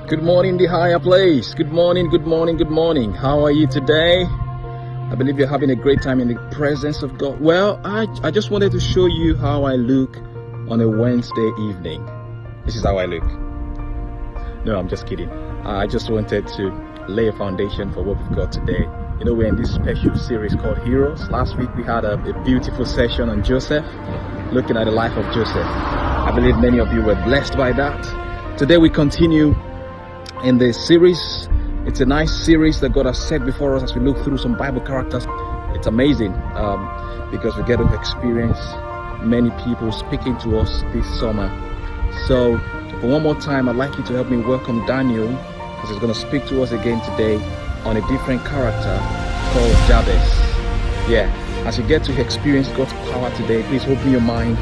Good morning, the higher place. Good morning, good morning, good morning. How are you today? I believe you're having a great time in the presence of God. Well, I just wanted to show you how I look on a Wednesday evening. This is how I look. No, I'm just kidding. I just wanted to lay a foundation for what we've got today. You know, we're in this special series called Heroes. Last week we had a beautiful session on Joseph, looking at the life of Joseph. I believe many of you were blessed by that. Today we continue in this series. It's a nice series that God has set before us as we look through some Bible characters. It's amazing because we get to experience many people speaking to us this summer. So for one more time, I'd like you to help me welcome Daniel, because he's going to speak to us again today on a different character called Jabez. Yeah, as you get to experience God's power today, please open your mind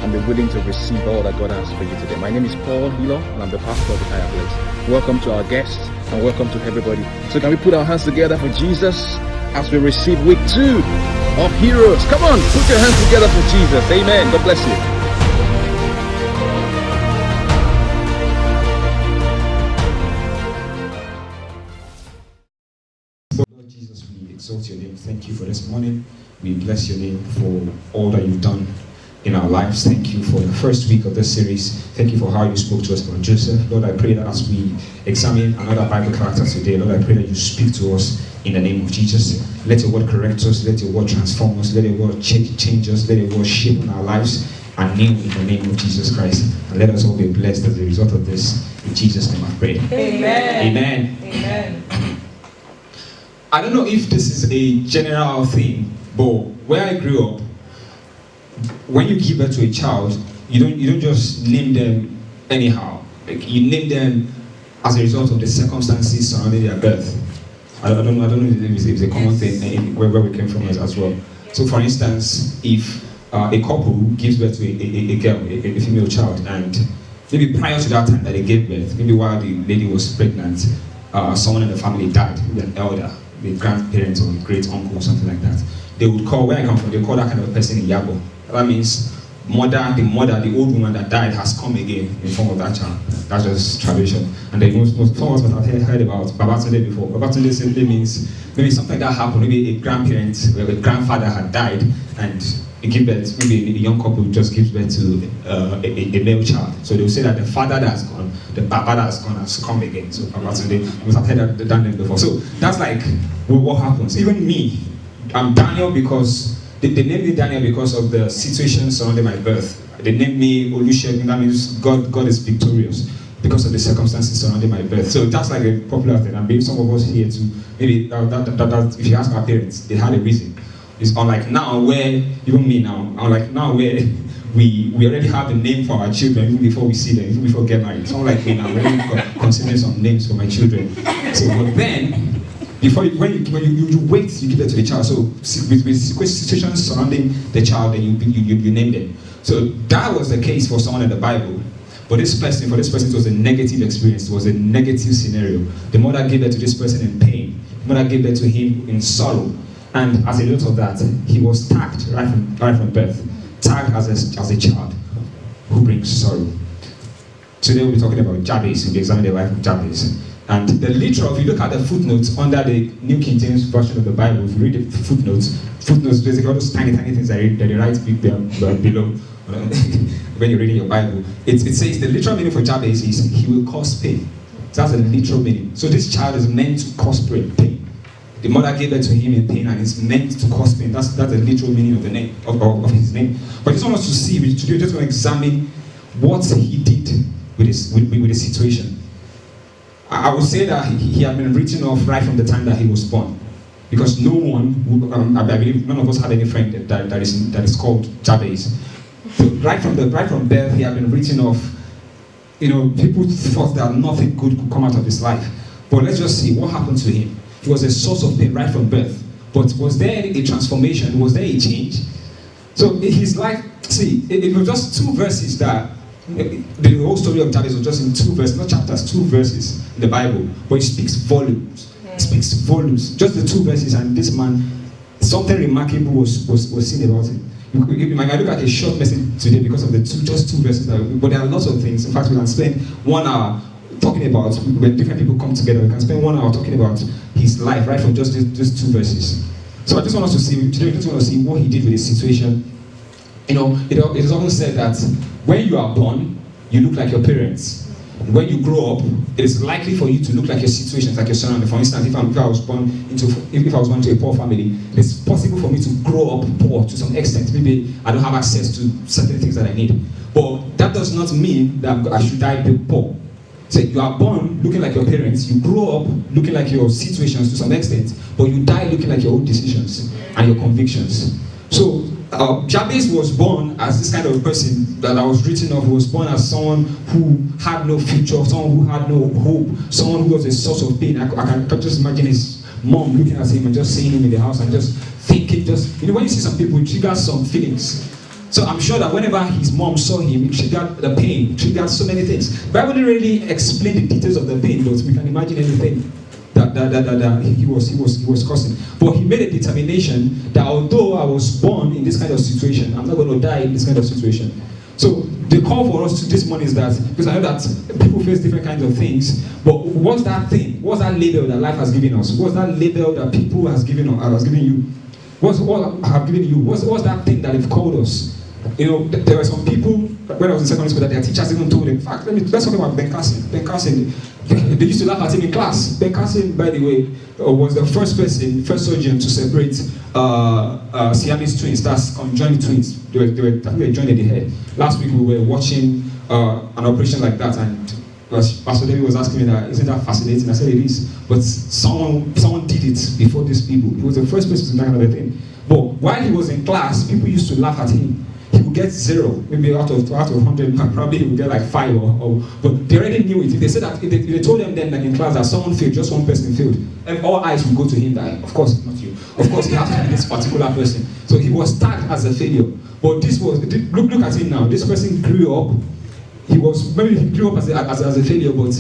and be willing to receive all that God has for you today. My name is Paul Hilo, and I'm the pastor of the Higher Place. Welcome to our guests and welcome to everybody. So can we put our hands together for Jesus as we receive week 2 of Heroes? Come on, put your hands together for Jesus. Amen. God bless you. Lord Jesus, we exalt your name. Thank you for this morning. We bless your name for all that you've done in our lives. Thank you for the first week of this series. Thank you for how you spoke to us about Joseph. Lord, I pray that as we examine another Bible character today, Lord, I pray that you speak to us in the name of Jesus. Let your word correct us. Let your word transform us. Let your word change us. Let your word shape our lives anew in the name of Jesus Christ. And let us all be blessed as a result of this. In Jesus' name I pray. Amen. Amen. Amen. I don't know if this is a general thing, but where I grew up, when you give birth to a child, you don't just name them anyhow. Like, you name them as a result of the circumstances surrounding their birth. I don't know if it's a common thing where we came from as well. So, for instance, if a couple gives birth to a girl, a female child, and maybe prior to that time that they gave birth, maybe while the lady was pregnant, someone in the family died, maybe an elder, a grandparent or a great uncle or something like that. They would call, where I come from, they call that kind of a person Yabo. That means the old woman that died has come again in form of that child. That's just tradition. And then some of us must have heard about Babatunde before. Babatunde simply means maybe something like that happened. Maybe a grandparent, a grandfather had died, and they give birth, maybe a young couple just gives birth to a male child. So they'll say that the father that has gone, the Baba that has gone has come again. So Babatunde, you must have heard that name before. So that's like what happens. Even me, I'm Daniel because they named me Daniel because of the situation surrounding my birth. They named me Olusegun. That means God is victorious because of the circumstances surrounding my birth. So that's like a popular thing. And maybe some of us here too, maybe that if you ask our parents, they had a reason. It's unlike now where, even me now, unlike now where we already have a name for our children even before we see them, even before we get married. Someone like me now, already considering some names for my children. So but then, when you wait, you give it to the child. So with situations surrounding the child, then you name them. So that was the case for someone in the Bible. But for this person, it was a negative experience. It was a negative scenario. The mother gave birth to this person in pain. The mother gave birth to him in sorrow. And as a result of that, he was tagged right from birth. Tagged as a child who brings sorrow. Today we'll be talking about Jabez. We'll be examining the life of Jabez. And the literal, if you look at the footnotes under the New King James Version of the Bible, if you read the footnotes basically all those tiny things that they write below when you're reading your Bible. It says the literal meaning for Jabez is he will cause pain. So that's the literal meaning. So this child is meant to cause pain. The mother gave birth to him in pain, and it's meant to cause pain. That's the literal meaning of the name of his name. But I just want us to see, today, just want to examine what he did with the situation. I would say that he had been written off right from the time that he was born, because no one, I believe, none of us had any friend that is called Jabez. So right from birth, he had been written off. You know, people thought that nothing good could come out of his life. But let's just see what happened to him. He was a source of pain right from birth. But was there a transformation? Was there a change? So his life, see, it was just 2 verses that. The whole story of Jabez was just in 2 verses, not chapters, 2 verses in the Bible, but it speaks volumes. It speaks volumes. Just the 2 verses, and this man, something remarkable was seen about him. You might look at a short message today because of just two verses, but there are lots of things. In fact, we can spend 1 hour talking about when different people come together. We can spend 1 hour talking about his life, right from just these 2 verses. So I just want us to see today. I just want to see what he did with the situation. You know, it is often said that when you are born, you look like your parents. When you grow up, it is likely for you to look like your situations, like your surroundings. For instance, if I was born into a poor family, it's possible for me to grow up poor to some extent. Maybe I don't have access to certain things that I need. But that does not mean that I should die poor. So you are born looking like your parents, you grow up looking like your situations to some extent, but you die looking like your own decisions and your convictions. So Jabez was born as this kind of person that I was written of. He was born as someone who had no future, someone who had no hope, someone who was a source of pain. I can just imagine his mom looking at him and just seeing him in the house and just thinking, when you see some people, it triggers some feelings. So I'm sure that whenever his mom saw him, it triggered the pain, it triggered so many things. But I wouldn't really explain the details of the pain, but we can imagine anything that he was causing. But he made a determination that although I was born in this kind of situation, I'm not going to die in this kind of situation. So the call for us to this morning is that, because I know that people face different kinds of things, but what's that thing? What's that label that life has given us? What's that label that people has given you? What have given you? What's that thing that they've called us? You know, there were some people when I was in secondary school that their teachers even told them. In fact, let's talk about Ben Carson. Ben Carson, they used to laugh at him in class. Ben Carson, by the way, was the first surgeon to separate Siamese twins, that's conjoined twins. They were joined at the head. Last week we were watching an operation like that, and Pastor David was asking me that, isn't that fascinating? I said it is, but someone did it before these people. He was the first person to do that kind of thing. But while he was in class, people used to laugh at him. He would get 0, maybe out of 100, probably he would get like 5 but they already knew it. If they said that, if they told them then that in class that someone failed, just one person failed, and all eyes would go to him that, of course, not you. Of course, it has to be this particular person. So he was tagged as a failure. But this was, look at him now. This person grew up. Maybe he grew up as a failure, but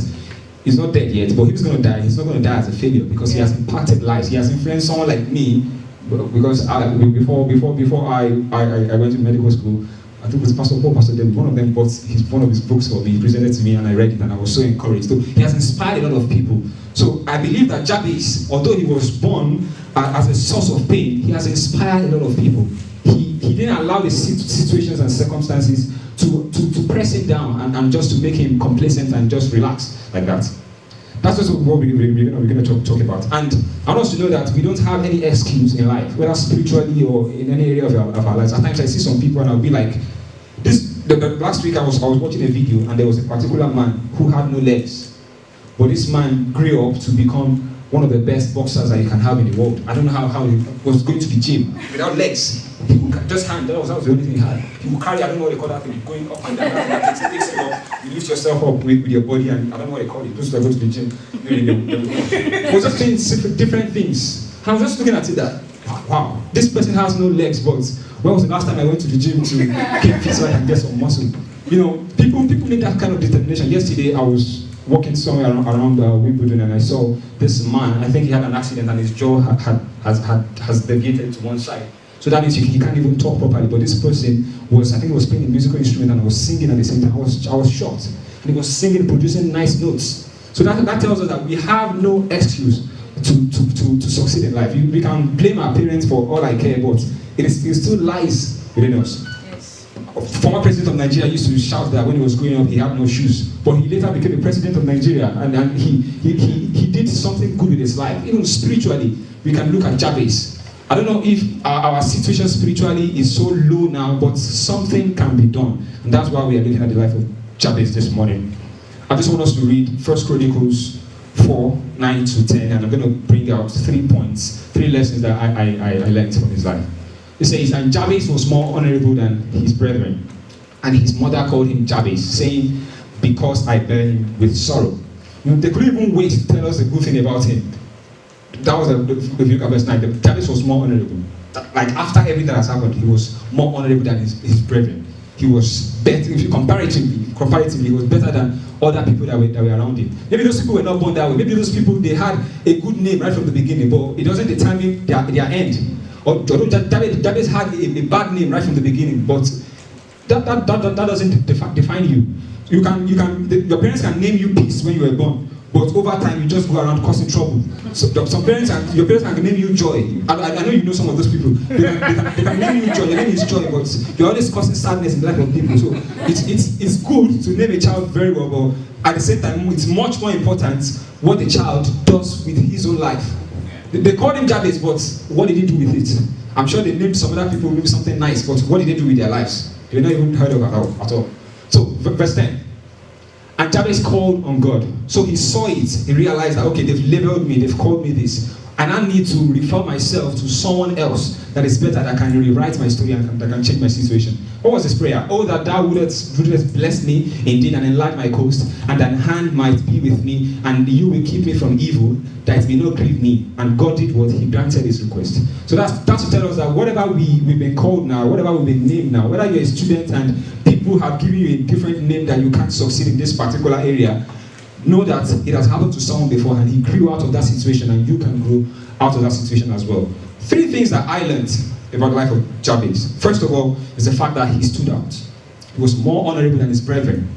he's not dead yet. But he was going to die. He's not going to die as a failure because he has impacted lives. He has influenced someone like me. Because before I went to medical school, I think it was Pastor David, one of them bought one of his books for me, he presented to me, and I read it, and I was so encouraged. So he has inspired a lot of people. So I believe that Jabez, although he was born as a source of pain, he has inspired a lot of people. He didn't allow the situations and circumstances to press him down and just to make him complacent and just relax like that. That's just what we're going to talk about. And I want us to know that we don't have any excuse in life, whether spiritually or in any area of our lives. At times I see some people and I'll be like, last week I was watching a video and there was a particular man who had no legs. But this man grew up to become one of the best boxers that you can have in the world. I don't know how he was going to the gym without legs. He would just hand, that was the only thing he had. He would carry, I don't know what they call that thing, going up and down. That takes you up. You lift yourself up with your body, and I don't know what they call it. Those that go to the gym. He was just doing different things. And I was just looking at it that, wow, this person has no legs, but when was the last time I went to the gym to get fit so I can get some muscle? You know, people need that kind of determination. Yesterday I was walking somewhere around Wimbledon, and I saw this man. I think he had an accident and his jaw has deviated to one side. So that means he can't even talk properly. But this person was playing a musical instrument and was singing at the same time. I was shocked. And he was singing, producing nice notes. So that tells us that we have no excuse to succeed in life. We can blame our parents for all I care, but it still lies within us. Former president of Nigeria used to shout that when he was growing up he had no shoes, but he later became the president of Nigeria, and he did something good with his life. Even spiritually, we can look at Jabez. I don't know if our situation spiritually is so low now, but something can be done, and that's why we are looking at the life of Jabez this morning. I just want us to read 1 Chronicles 4:9-10, and I'm going to bring out 3 points, 3 lessons that I learned from his life. It says, and Jabez was more honorable than his brethren, and his mother called him Jabez, saying, because I bear him with sorrow. You know, they couldn't even wait to tell us a good thing about him. That was if you look at verse 9, Jabez was more honorable. Like after everything that has happened, he was more honorable than his brethren. He was better, if you comparatively, he was better than other people that were around him. Maybe those people were not born that way. Maybe those people, they had a good name right from the beginning, but it doesn't determine their end. Although Jabez had a bad name right from the beginning, but that doesn't define you. your parents can name you peace when you were born, but over time you just go around causing trouble. So some parents your parents can name you joy. I know you know some of those people. They can name you joy. Your name is joy, but you're always causing sadness in the life of people. So it's good to name a child very well, but at the same time it's much more important what the child does with his own life. They called him Jabez, but what did he do with it? I'm sure they named some other people maybe something nice, but what did they do with their lives? They've not even heard of it at all. So, verse 10. And Jabez called on God. So he saw it. He realized that, okay, they've labeled me, they've called me this. And I need to refer myself to someone else that is better, that can rewrite my story and that can change my situation. What was his prayer? Oh, that thou wouldest bless me indeed and enlarge my coast, and thine hand might be with me, and you will keep me from evil, that it may not grieve me. And God did what? He granted his request. So that's to tell us that whatever we've been called now, whatever we've been named now, whether you're a student and people have given you a different name that you can't succeed in this particular area, know that it has happened to someone before and he grew out of that situation, and you can grow out of that situation as well. 3 things that I learned about the life of Jabez. First of all is the fact that he stood out. He was more honorable than his brethren,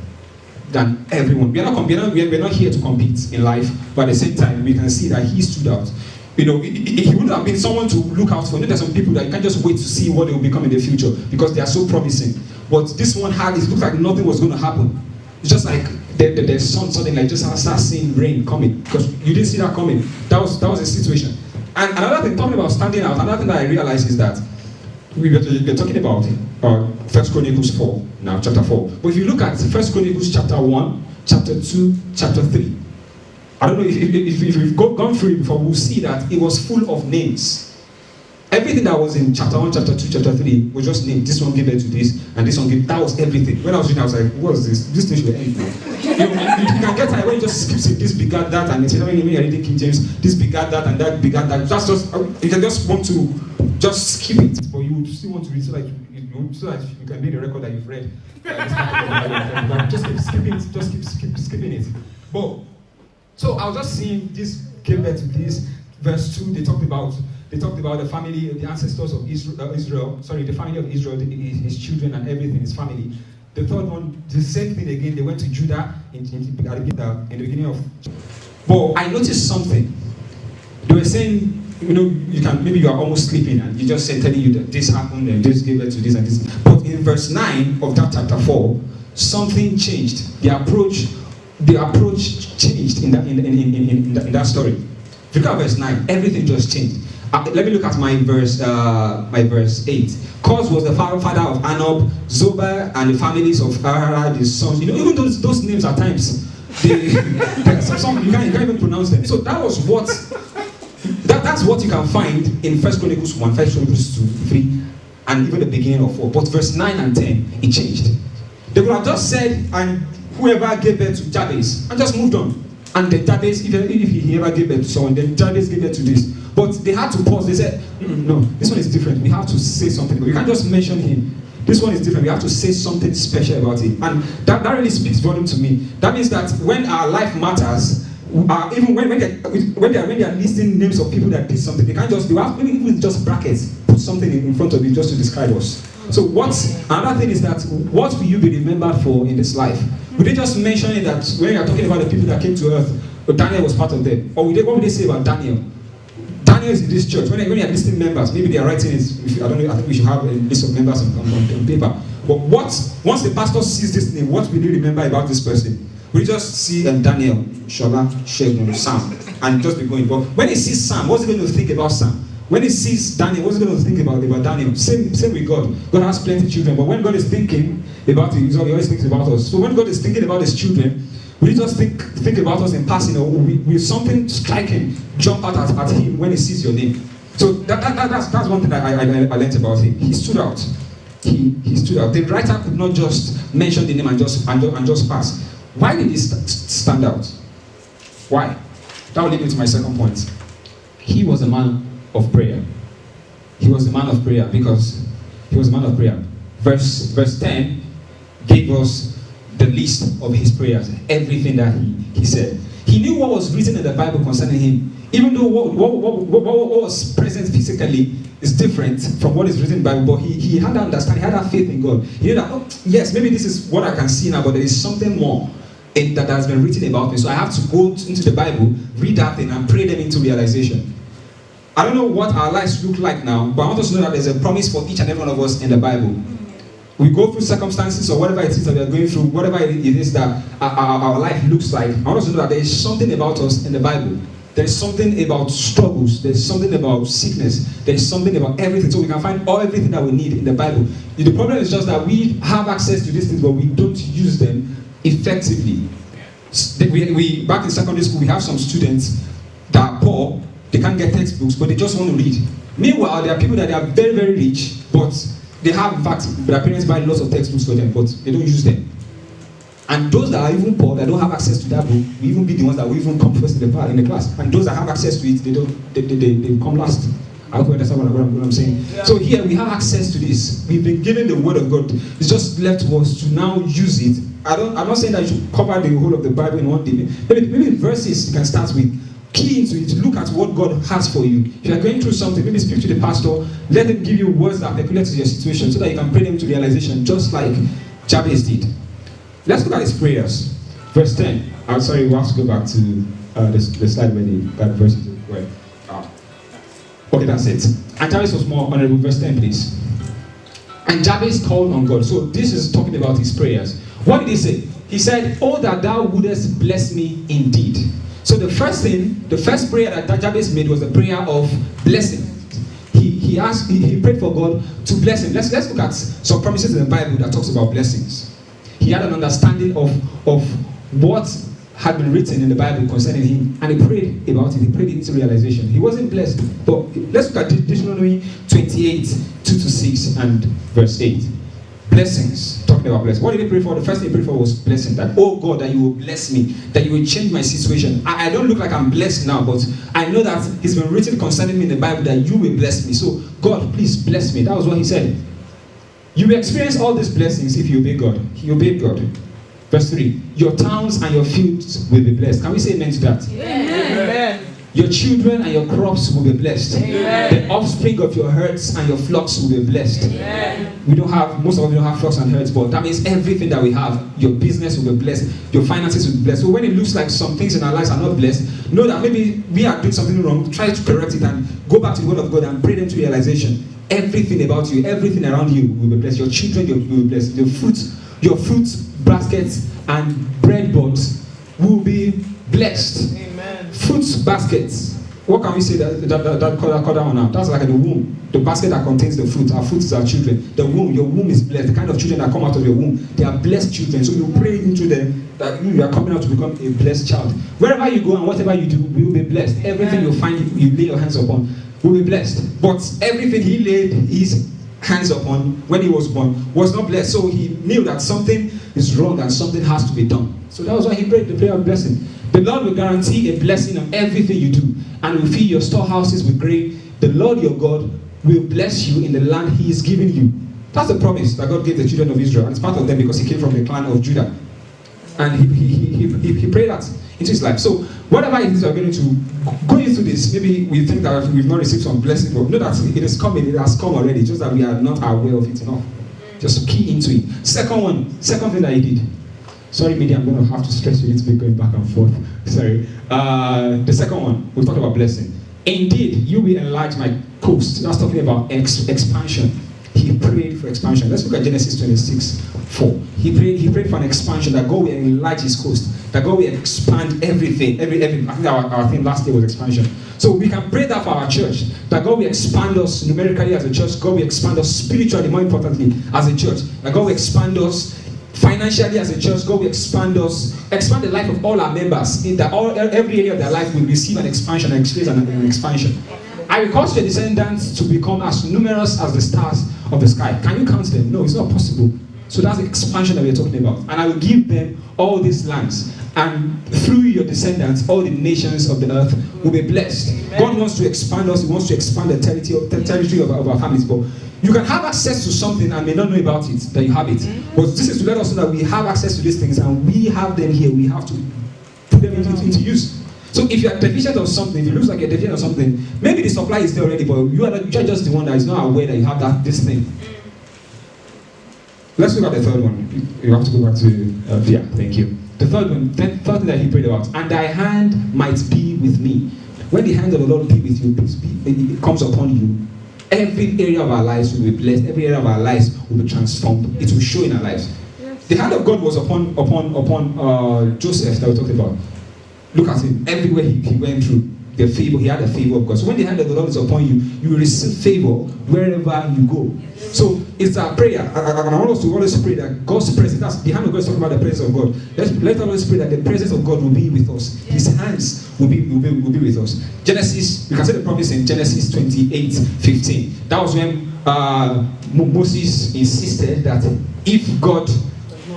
than everyone. We're not here to compete in life, but at the same time we can see that he stood out. You know, he would have been someone to look out for. You know, there's some people that you can't just wait to see what they will become in the future because they are so promising. But this one it looked like nothing was going to happen. It's just like the sun suddenly just start seeing rain coming because you didn't see that coming. That was the situation. And another thing, talking about standing out, another thing that I realized is that we're talking about 1 Chronicles 4 now, chapter 4. But if you look at 1 Chronicles chapter 1, chapter 2, chapter 3, I don't know if we've gone through it before, we'll see that it was full of names. Everything that was in chapter 1, chapter 2, chapter 3 was just named. This one gave birth to this, and this one gave. That was everything. When I was reading, I was like, what is this? This thing should end. You can get tired when you just skip saying this begat that, and especially when you're reading King James, this begat that, and that begat that. That's just, you can just want to just skip it, but you would still want to read so that you can read the record that you've read. Just keep skipping it, just keep skipping it. But, so I was just seeing this gave birth to this. Verse 2, they talked about the family, the ancestors of Israel. Sorry, the family of Israel, his children and everything, his family. The third one, the same thing again. They went to Judah in the beginning of. But I noticed something. They were saying, you know, you are almost sleeping and you just said telling you that this happened and this gave birth to this and this. But in verse 9 of that chapter 4, something changed. The approach changed in that story. If you look at verse 9, everything just changed. Let me look at my verse 8. Cos was the father of Anob, Zoba, and the families of Arad, his sons. You know, even those names at times, some you can't even pronounce them. So that was what. That's what you can find in 1 Chronicles 1, 1 Chronicles 2, 3, and even the beginning of 4. But verse 9 and 10, it changed. They would have just said, and whoever gave birth to Jabez, and just moved on. And then Jabez, if he ever gave birth to someone, then Jabez gave birth to this. But they had to pause. They said, no, this one is different. We have to say something. We can't just mention him. This one is different. We have to say something special about it. And that really speaks volume to me. That means that when our life matters, even when they are listing names of people that did something, they can't just even just brackets, put something in front of it just to describe us. So another thing is that what will you be remembered for in this life? Would they just mention it that when you are talking about the people that came to earth, Daniel was part of them? Or what would they say about Daniel? Daniel is in this church. When you are listing members, maybe they are writing it. I don't know. I think we should have a list of members on paper. But once the pastor sees this name, what will you remember about this person? We just see Daniel, Shola, Shegun, Sam, and just be going. But when he sees Sam, what's he going to think about Sam? When he sees Daniel, what's he going to think about Daniel? Same with God. God has plenty of children, but when God is thinking about it, he always thinks about us. So when God is thinking about his children, we just think about us in passing, or will something strike him, jump out at him when he sees your name. So that's one thing that I learned about him. He stood out. He stood out. The writer could not just mention the name and just pass. Why did he stand out? Why? That will lead me to my second point. He was a man of prayer. He was a man of prayer because he was a man of prayer. Verse 10 gave us the list of his prayers, everything that he said. He knew what was written in the Bible concerning him. Even though what was present physically is different from what is written in the Bible, but he had that understanding, he had that faith in God. He knew that, oh, yes, maybe this is what I can see now, but there is something more that has been written about me. So I have to go into the Bible, read that thing, and pray them into realization. I don't know what our lives look like now, but I want us to know that there's a promise for each and every one of us in the Bible. We go through circumstances or whatever it is that we are going through, whatever it is that our life looks like. I want us to know that there is something about us in the Bible. There is something about struggles. There is something about sickness. There is something about everything. So we can find everything that we need in the Bible. The problem is just that we have access to these things, but we don't use them effectively. We back in secondary school, we have some students that are poor. They can't get textbooks, but they just want to read. Meanwhile, there are people that are very, very rich, but they have, in fact, their parents buy lots of textbooks for them, but they don't use them. And those that are even poor, that don't have access to that book, will even be the ones that will even come first in the class. And those that have access to it, they come last. I hope you understand what I'm saying. Yeah. So here we have access to this. We've been given the word of God. It's just left to us to now use it. I'm not saying that you should cover the whole of the Bible in one day. Maybe verses you can start with. Key into it, look at what God has for you. If you are going through something, maybe speak to the pastor, let him give you words that are peculiar to your situation so that you can pray them to realization, just like Jabez did. Let's look at his prayers. Verse 10. I'm sorry, we'll have to go back to the slide where that verse is. Okay, that's it. And Jabez was more honorable. Verse 10, please. And Jabez called on God. So this is talking about his prayers. What did he say? He said, "Oh, that thou wouldest bless me indeed." So the first prayer that Jabez made was a prayer of blessing. He prayed for God to bless him. Let's look at some promises in the Bible that talks about blessings. He had an understanding of what had been written in the Bible concerning him, and he prayed about it. He prayed it into realization. He wasn't blessed, but let's look at Deuteronomy 28, 2-6 and verse 8. Blessings, talking about blessings. What did he pray for? The first thing he prayed for was blessing. That, oh God, that you will bless me, that you will change my situation. I don't look like I'm blessed now, but I know that it's been written concerning me in the Bible that you will bless me. So God, please bless me. That was what he said. You will experience all these blessings if you obey God. He obeyed God. Verse 3. Your towns and your fields will be blessed. Can we say amen to that? Amen. Your children and your crops will be blessed. Amen. The offspring of your herds and your flocks will be blessed. Amen. Most of us don't have flocks and herds, but that means everything that we have, your business will be blessed, your finances will be blessed. So when it looks like some things in our lives are not blessed, know that maybe we are doing something wrong, try to correct it and go back to the word of God and pray them to realization. Everything about you, everything around you will be blessed. Your children will be blessed. Your fruit baskets and bread boards will be blessed. Amen. Fruit baskets. What can we say that call that one out? That's like the womb. The basket that contains the fruit. Our fruit is our children. The womb, your womb is blessed. The kind of children that come out of your womb, they are blessed children. So you pray into them that you are coming out to become a blessed child. Wherever you go and whatever you do, you will be blessed. Everything you find, you lay your hands upon, will be blessed. But everything he laid his hands upon when he was born was not blessed. So he knew that something is wrong and something has to be done. So that was why he prayed the prayer of blessing. The Lord will guarantee a blessing on everything you do and will fill your storehouses with grain. The Lord your God will bless you in the land he is giving you. That's the promise that God gave the children of Israel. And it's part of them because he came from the clan of Judah. And he prayed that into his life. So whatever it is we are going to go into this, maybe we think that we've not received some blessing, but know that it is coming, it has come already, just that we are not aware of it enough. Just to key into it. Second thing that he did. Sorry, media, I'm going to have to stress you. It's been going back and forth. Sorry. The second one, we talked about blessing. Indeed, you will enlarge my coast. That's talking about expansion. He prayed for expansion. Let's look at Genesis 26:4. He prayed for an expansion, that God will enlarge his coast, that God will expand everything. I think our thing last year was expansion. So we can pray that for our church, that God will expand us numerically as a church, God will expand us spiritually, more importantly, as a church, that God will expand us financially as a church, God will expand the life of all our members, in that every area of their life will receive an expansion and experience an expansion. I will cause your descendants to become as numerous as the stars of the sky. Can you count them? No, it's not possible. So that's the expansion that we're talking about. And I will give them all these lands. And through your descendants, all the nations of the earth will be blessed. Amen. God wants to expand us. He wants to expand the territory of our families. But you can have access to something and may not know about it, that you have it. But this is to let us know that we have access to these things and we have them here. We have to put them into use. So if you are deficient of something, if it looks like you're deficient of something, maybe the supply is there already, but you are just the one that is not aware that you have this thing. Let's look at the third one. You have to go back to yeah, thank you. The third thing that he prayed about, and thy hand might be with me. When the hand of the Lord be with you, it comes upon you, every area of our lives will be blessed, every area of our lives will be transformed. It will show in our lives. Yes. The hand of God was upon Joseph that we talked about. Look at him. Everywhere he went through, the favor, he had the favor of God. So when the hand of the Lord is upon you, you will receive favor wherever you go. So it's a prayer. And I want us to always pray that God's presence, that's the hand of God is talking about the presence of God. Let us always pray that the presence of God will be with us. His hands will be with us. Genesis, you can see the promise in Genesis 28:15. That was when Moses insisted that if God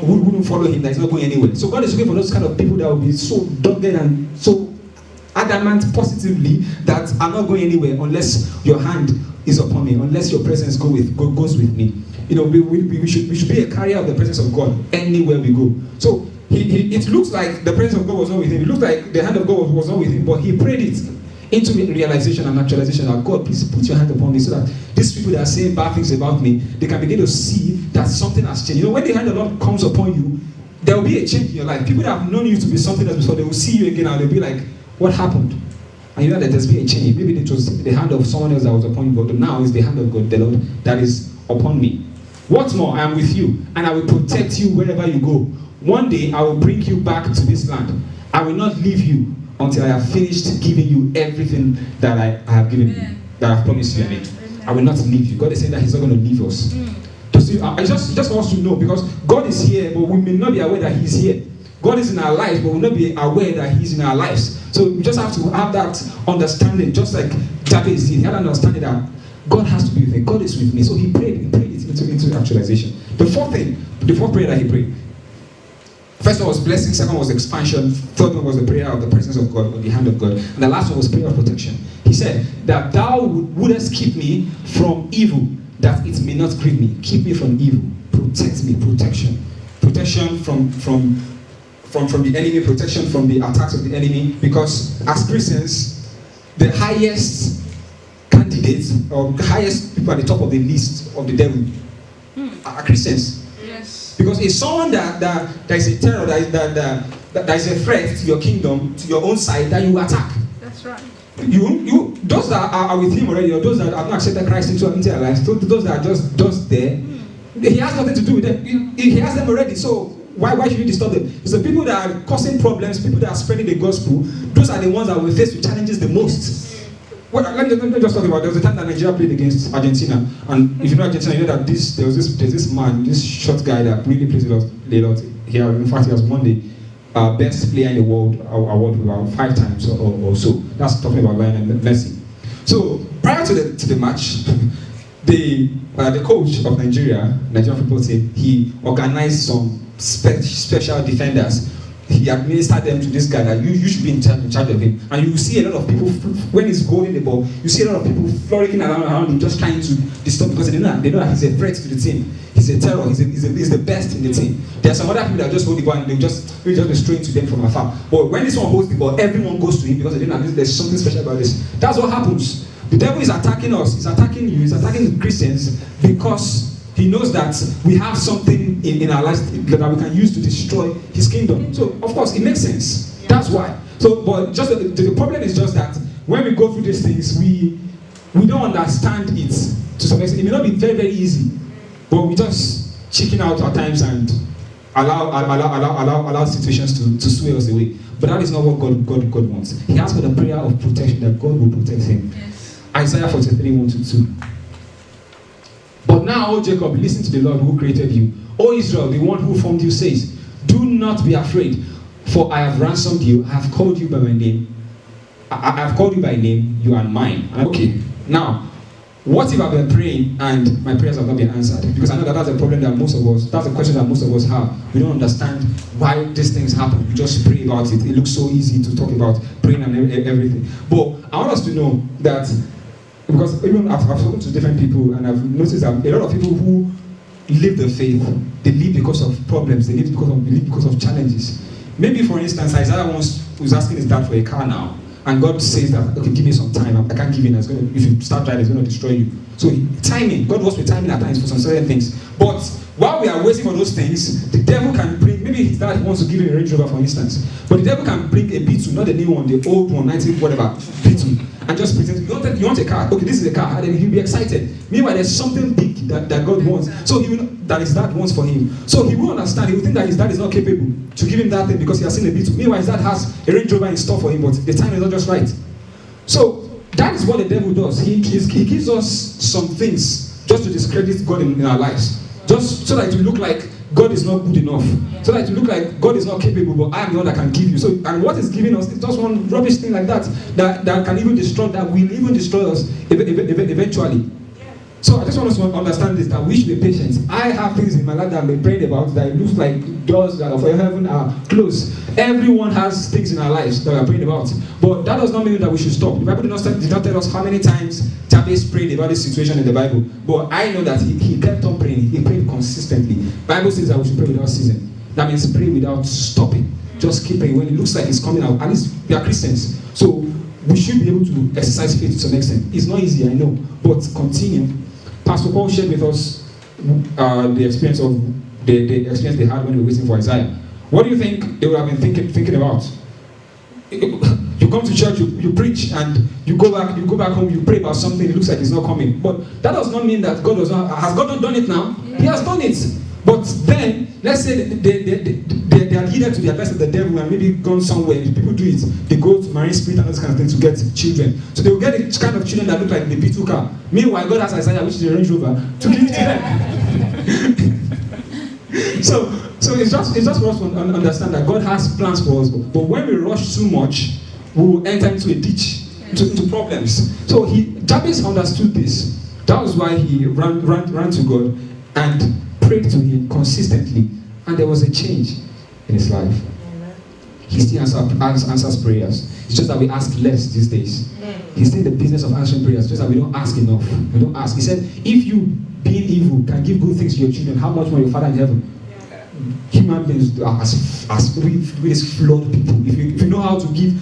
wouldn't follow him, that he's not going anywhere. So God is looking for those kind of people that will be so dogged and so adamant positively that I'm not going anywhere unless your hand is upon me, unless your presence goes with me. You know, we should be a carrier of the presence of God anywhere we go. So it looks like the presence of God was not with him. It looked like the hand of God was not with him, but he prayed it into realization and actualization that God, please put your hand upon me so that these people that are saying bad things about me, they can begin to see that something has changed. You know, when the hand of the Lord comes upon you, there will be a change in your life. People that have known you to be something else before, they will see you again and they'll be like, what happened? And you know that there's been a change. Maybe it was the hand of someone else that was upon you, but now it's the hand of God, the Lord, that is upon me. What's more, I am with you, and I will protect you wherever you go. One day, I will bring you back to this land. I will not leave you until I have finished giving you everything that I have given you, that I have promised you. I will not leave you. God is saying that He's not going to leave us. I just want us to know, because God is here, but we may not be aware that He's here. God is in our lives, but we'll not be aware that He's in our lives. So we just have to have that understanding, just like Jabez did. He had an understanding that God has to be with me. God is with me. So he prayed it into actualization. The fourth prayer that he prayed. First one was blessing, second was expansion, third one was the prayer of the presence of God, or the hand of God, and the last one was prayer of protection. He said that thou wouldest keep me from evil, that it may not grieve me. Keep me from evil. Protect me. Protection. Protection from the enemy, protection from the attacks of the enemy, because as Christians, the highest candidates or the highest people at the top of the list of the devil are Christians. Yes. Because it's someone that is a terror, that is a threat to your kingdom, to your own side, that you attack. That's right. You those that are with him already, or those that have not accepted Christ into their lives, those that are just there, he has nothing to do with them. He has them already, so why should you disturb them? It's the people that are causing problems, people that are spreading the gospel. Those are the ones that will face with challenges the most. Well, let me just talk about. There was a time that Nigeria played against Argentina, and if you know Argentina, you know that there's this man, this short guy that really plays a lot here. In fact, he has won the best player in the world award about 5 times or so. That's talking about Lionel Messi. So prior to the match, the coach of Nigerian football team, he organized some special defenders. He administered them to this guy that you should be in charge of him. And you see a lot of people, when he's holding the ball, you see a lot of people frolicking around him, just trying to disturb, because they know that he's a threat to the team. He's a terror. He's the best in the team. There are some other people that just hold the ball and they'll just be straying to them from afar. But when this one holds the ball, everyone goes to him because they know that there's something special about this. That's what happens. The devil is attacking us. He's attacking you. He's attacking Christians because he knows that we have something in our lives that we can use to destroy his kingdom. So, of course, it makes sense. That's why. So, but just the problem is just that when we go through these things, we don't understand it to some extent. It may not be very, very easy, but we just chicken out at times and allow situations to sway us away. But that is not what God wants. He asked for the prayer of protection, that God will protect him. Yes. Isaiah 43, 1-2. But now, O Jacob, listen to the Lord who created you. O Israel, the one who formed you says, do not be afraid, for I have ransomed you. I have called you by my name. I have called you by name. You are mine. Okay, now, what if I've been praying and my prayers have not been answered? Because I know that's a problem that most of us, that's a question that most of us have. We don't understand why these things happen. We just pray about it. It looks so easy to talk about praying and everything. But I want us to know that, because even I've spoken to different people and I've noticed that a lot of people who live the faith, they live because of problems, they live because of challenges. Maybe, for instance, Isaiah once was asking his dad for a car now. and God says that, okay, give me some time. I can't give in. If you start right, it's going to destroy you. So timing, God works with timing at times for some certain things. But while we are waiting for those things, the devil can bring, maybe his dad wants to give him a Range Rover, for instance, but the devil can bring a B2, not the new one, the old one, 90 whatever, B2, and just pretend, you want a car, okay, this is a car, and then he'll be excited. Meanwhile, there's something big that God wants, so he will, that his dad wants for him. So he will understand, he will think that his dad is not capable to give him that thing because he has seen a B2. Meanwhile, his dad has a Range Rover in store for him, but the time is not just right. So that is what the devil does. He gives us some things just to discredit God in our lives. Just so that it will look like God is not good enough. So that it will look like God is not capable, but I am the one that can give you. So, and what is giving us is just one rubbish thing like that can even destroy, that will even destroy us eventually. So I just want us to understand this, that we should be patient. I have things in my life that I've been praying about that it looks like doors that are for heaven are closed. Everyone has things in our lives that we are praying about. But that does not mean that we should stop. The Bible did not tell us how many times Jabez prayed about this situation in the Bible. But I know that he kept on praying. He prayed consistently. The Bible says that we should pray without ceasing. That means pray without stopping. Just keep praying. When it looks like it's coming out, at least we are Christians. So we should be able to exercise faith to some extent. It's not easy, I know. But continue. Pastor Paul shared with us the experience they had when they were waiting for Isaiah. What do you think they would have been thinking about? You come to church, you preach, and you go back home, you pray about something, it looks like it's not coming. But that does not mean that God has God not done it now? Yeah. He has done it. But then, let's say they are leaded to the advice of the devil and maybe gone somewhere. If people do it, they go to marine spirit and those kind of things to get children. So they will get the kind of children that look like the B2 car. Meanwhile, God has Isaiah, which is a Range Rover, to give it to them. So it's just for us to understand that God has plans for us. But when we rush too much, we will enter into a ditch, into problems. So Jabez understood this. That was why he ran to God and prayed to him consistently, and there was a change in his life. He still answers prayers. It's just that we ask less these days. He's still in the business of answering prayers, just that we don't ask enough. We don't ask. He said, if you, being evil, can give good things to your children, how much more your Father in heaven? Human beings are as we flawed people. If you know how to give,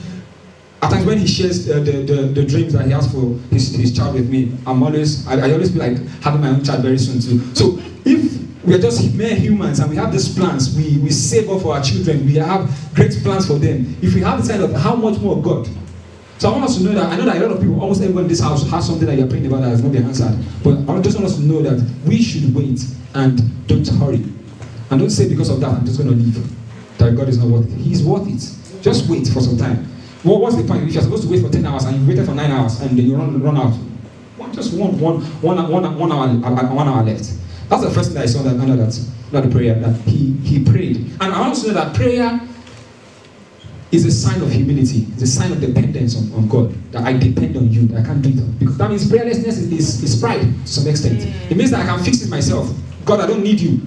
at times when he shares the dreams that he has for his child with me, I always feel like having my own child very soon too. So if we are just mere humans and we have these plans, we save up for our children, we have great plans for them. If we have the side of how much more God. So I want us to know that, I know that a lot of people, almost everyone in this house has something that you're praying about that has not been answered. But I just want us to know that we should wait and don't hurry. And don't say because of that, I'm just going to leave. That God is not worth it. He's worth it. Just wait for some time. Well, what's the point? If you're supposed to wait for 10 hours and you waited for 9 hours and then you run out, just one hour left. That's the first thing that I saw under the prayer, that he prayed. And I want to know that prayer is a sign of humility. It's a sign of dependence on God. That I depend on you, that I can't do it. Because that means prayerlessness is pride to some extent. It means that I can fix it myself. God, I don't need you.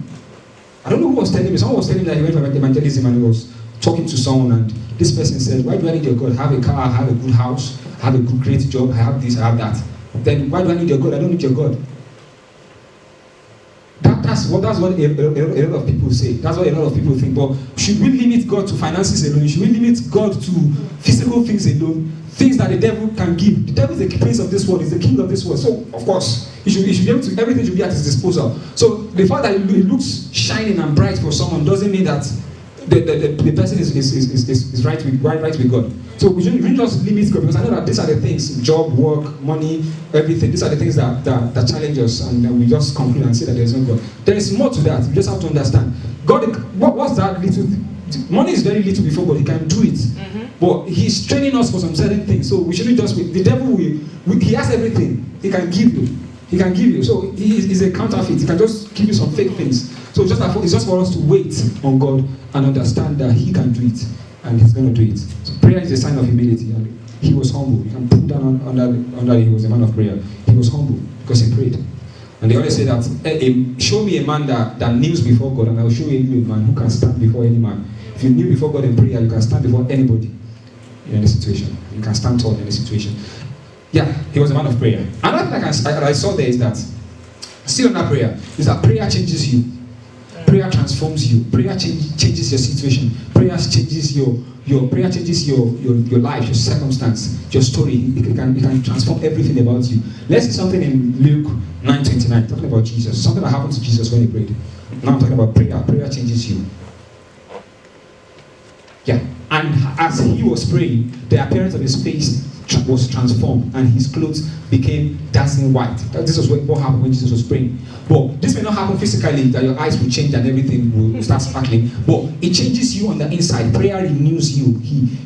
I don't know who was telling me. Someone was telling me that he went for evangelism and he was talking to someone, and this person said, why do I need your God? I have a car, I have a good house, I have a good, great job, I have this, I have that. Then why do I need your God? I don't need your God. That's what a lot of people say. That's what a lot of people think. But should we limit God to finances alone? Should we limit God to physical things alone? Things that the devil can give. The devil is the prince of this world, is the king of this world. So, of course, he should be able to, everything should be at his disposal. So, the fact that it looks shining and bright for someone doesn't mean that the person is right with God. So we shouldn't just limit God, because I know that these are the things, job, work, money, everything, these are the things that challenge us, and we just conclude and say that there is no God. There is more to that. We just have to understand. God, what's that little? Money is very little before God. He can do it. But he's training us for some certain things. So we shouldn't just wait. The devil, he has everything. He can give you. He can give you. So he's a counterfeit. He can just give you some fake things. So it's just for us to wait on God and understand that he can do it. And he's going to do it. So prayer is a sign of humility. And he was humble. You can put down under he was a man of prayer. He was humble because he prayed. And they always say that, show me a man that kneels before God, and I will show you a man who can stand before any man. If you kneel before God in prayer, you can stand before anybody in any situation. You can stand tall in any situation. Yeah, he was a man of prayer. Another thing I saw there is that, still on that prayer, is that prayer changes you. Prayer transforms you. Prayer changes your situation. Prayer changes your prayer changes your life, your circumstance, your story. It can transform everything about you. Let's see something in Luke 9:29, talking about Jesus. Something that happened to Jesus when he prayed. Now I'm talking about prayer. Prayer changes you. Yeah. And as he was praying, the appearance of his face was transformed, and his clothes became dazzling white. This was what happened when Jesus was praying. But this may not happen physically, that your eyes will change and everything will start sparkling. But it changes you on the inside. Prayer renews you.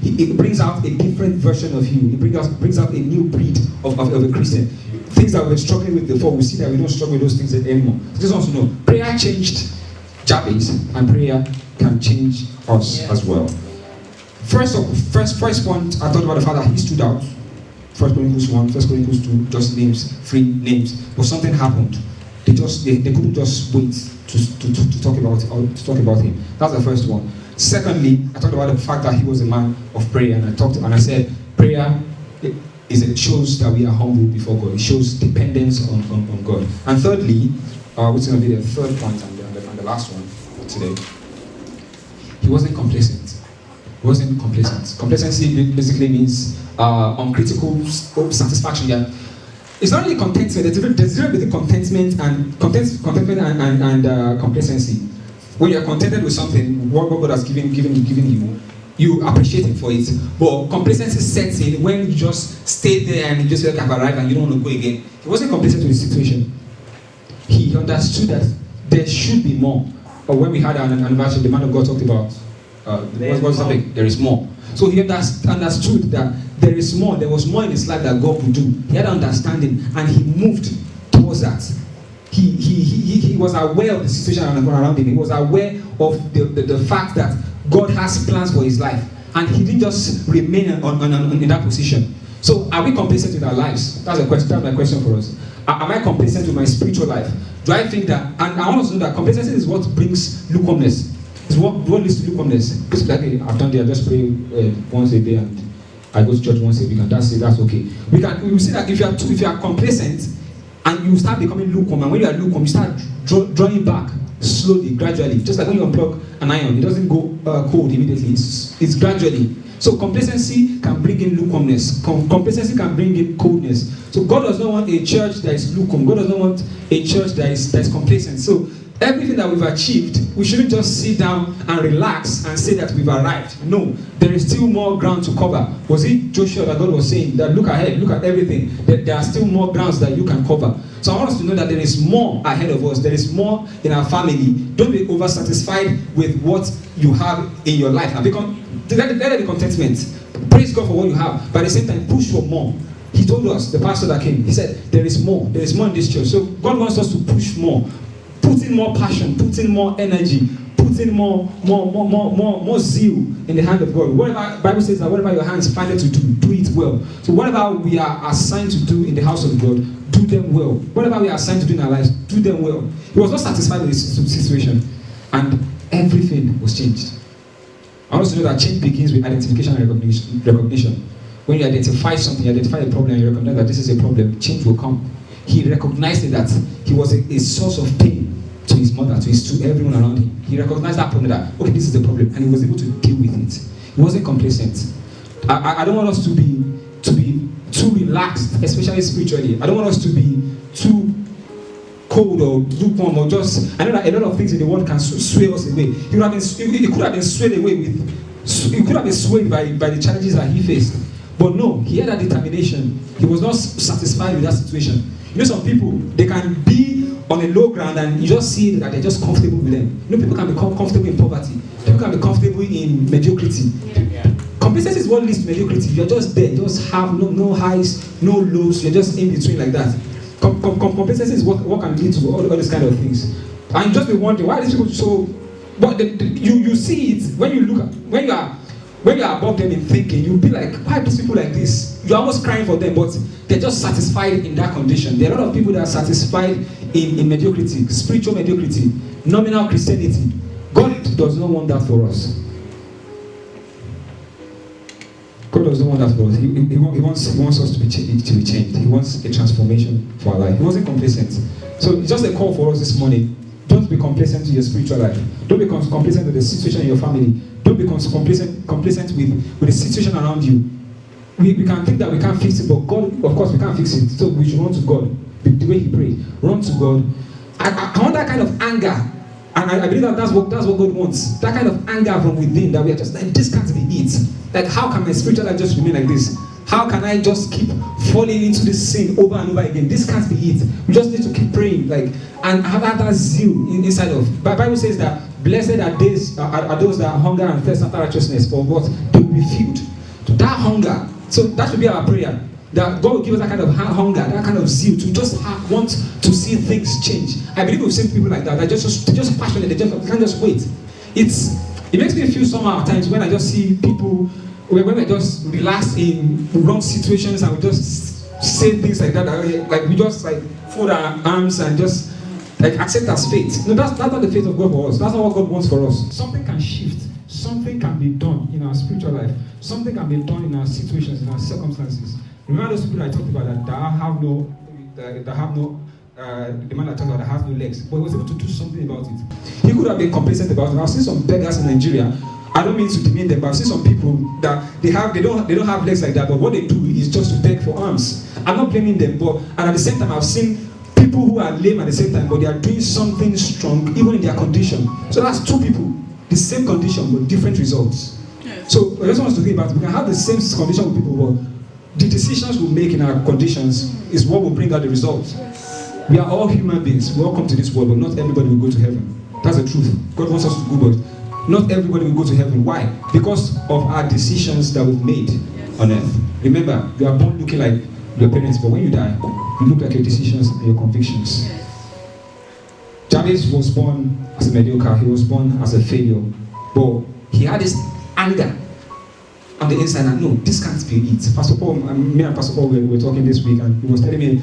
It brings out a different version of you. It brings out a new breed of a Christian. Things that we were struggling with before, we see that we don't struggle with those things anymore. So just want to know, prayer changed Jabez, and prayer can change us as well. First point, I talked about the fact that he stood out. 1 Corinthians 1, 1 Corinthians 2, just names, 3 names. But something happened. They couldn't just wait to talk about him. That's the first one. Secondly, I talked about the fact that he was a man of prayer, and I said prayer shows that we are humble before God. It shows dependence on God. And thirdly, which is going to be the third point and the last one today, he wasn't complacent. Wasn't complacent. Complacency basically means uncritical satisfaction. Yeah. It's not really contentment. There's a difference between contentment and complacency. When you're contented with something, what God has given you, you appreciate Him for it. But complacency sets in when you just stay there and you just feel like I've arrived and you don't want to go again. He wasn't complacent with the situation. He understood that there should be more. Or when we had an anniversary, the man of God talked about there is more. So he understood that there is more. There was more in his life that God would do. He had understanding, and he moved towards that. He was aware of the situation around him. He was aware of the fact that God has plans for his life, and he didn't just remain in that position. So, are we complacent with our lives? That's a question. That's my question for us. Am I complacent with my spiritual life? Do I think that? And I want to know that complacency is what brings lukewarmness. It's what leads to lukewarmness. Because like, I've done it, I just pray once a day and I go to church once a week, and that's it, that's okay. We will see that if you are complacent and you start becoming lukewarm, and when you are lukewarm, you start drawing back slowly, gradually. Just like when you unplug an iron, it doesn't go cold immediately. It's gradually. So complacency can bring in lukewarmness. Complacency can bring in coldness. So God does not want a church that is lukewarm. God does not want a church that is complacent. So everything that we've achieved, we shouldn't just sit down and relax and say that we've arrived. No, there is still more ground to cover. Was it Joshua that God was saying that look ahead, look at everything, that there are still more grounds that you can cover? So I want us to know that there is more ahead of us. There is more in our family. Don't be over-satisfied with what you have in your life. And let there be contentment. Praise God for what you have. But at the same time, push for more. He told us, the pastor that came, he said, there is more. There is more in this church. So God wants us to push more. Put in more passion, put in more energy, put in more zeal in the hand of God. Whatever the Bible says that whatever your hands find it to do it well. So whatever we are assigned to do in the house of God, do them well. Whatever we are assigned to do in our lives, do them well. He was not satisfied with his situation, and everything was changed. I want us to know that change begins with identification and recognition. When you identify something, you identify a problem, and you recognize that this is a problem, change will come. He recognized that he was a source of pain to his mother, to everyone around him. He recognized that problem, that okay, this is the problem, and he was able to deal with it. He wasn't complacent. I don't want us to be too relaxed, especially spiritually. I don't want us to be too cold or lukewarm or just. I know that a lot of things in the world can sway us away. It could have been swayed away it could have been swayed by the challenges that he faced. But no, he had that determination. He was not satisfied with that situation. You know, some people, they can be on a low ground and you just see that they're just comfortable with them. You know, people can be comfortable in poverty. People can be comfortable in mediocrity. Complacency is what leads to mediocrity. You're just there. You just have no highs, no lows. You're just in between like that. Complacency is what can lead to all these kind of things. And you just be wondering, why are these people so... But you see it when you look at... When you are above them in thinking, you'll be like, why are these people like this? You're almost crying for them, but they're just satisfied in that condition. There are a lot of people that are satisfied in mediocrity, spiritual mediocrity, nominal Christianity. God does not want that for us. God does not want that for us. He wants us to be changed. He wants a transformation for our life. He wasn't complacent. So it's just a call for us this morning. Don't be complacent to your spiritual life. Don't be complacent with the situation in your family. Don't be complacent with the situation around you. We can think that we can't fix it, but God, of course, we can't fix it. So we should run to God. The way he prayed, run to God. I want that kind of anger, and I believe that that's what God wants. That kind of anger from within, that we are just like, this can't be it. Like, how can my spiritual life just remain like this? How can I just keep falling into this sin over and over again? This can't be it. We just need to keep praying, like, and have that zeal inside of. But Bible says that blessed are those that hunger and thirst after righteousness, for what? They will be filled. That hunger. So that should be our prayer. That God will give us that kind of hunger, that kind of zeal to just want to see things change. I believe we've seen people like that. They're just passionate. They can't just wait. It makes me feel somehow at times when I just see people, when we just relax in wrong situations and we just say things like that, like we just like fold our arms and just like accept as faith. No, that's not the faith of God for us. That's not what God wants for us. Something can shift. Something can be done in our spiritual life. Something can be done in our situations, in our circumstances. Remember those people I talked about that have no, the man I talked about that has no legs, but he was able to do something about it. He could have been complacent about it. I've seen some beggars in Nigeria. I don't mean to demean them, but I've seen some people that they don't have legs like that, but what they do is just to beg for arms. I'm not blaming them, but and at the same time I've seen people who are lame at the same time, but they are doing something strong even in their condition. So that's two people, the same condition but different results. Yes. So I just want us to think about it. We can have the same condition with people, but the decisions we make in our conditions is what will bring out the results. Yes. We are all human beings. We all come to this world, but not everybody will go to heaven. That's the truth. God wants us to go, but not everybody will go to heaven. Why? Because of our decisions that we've made on earth. Remember, you are born looking like your parents, but when you die, you look like your decisions and your convictions. Jabez was born as a mediocre. He was born as a failure. But he had this anger on the inside, and no, this can't be it. Pastor Paul, me and Pastor Paul were talking this week, and he was telling me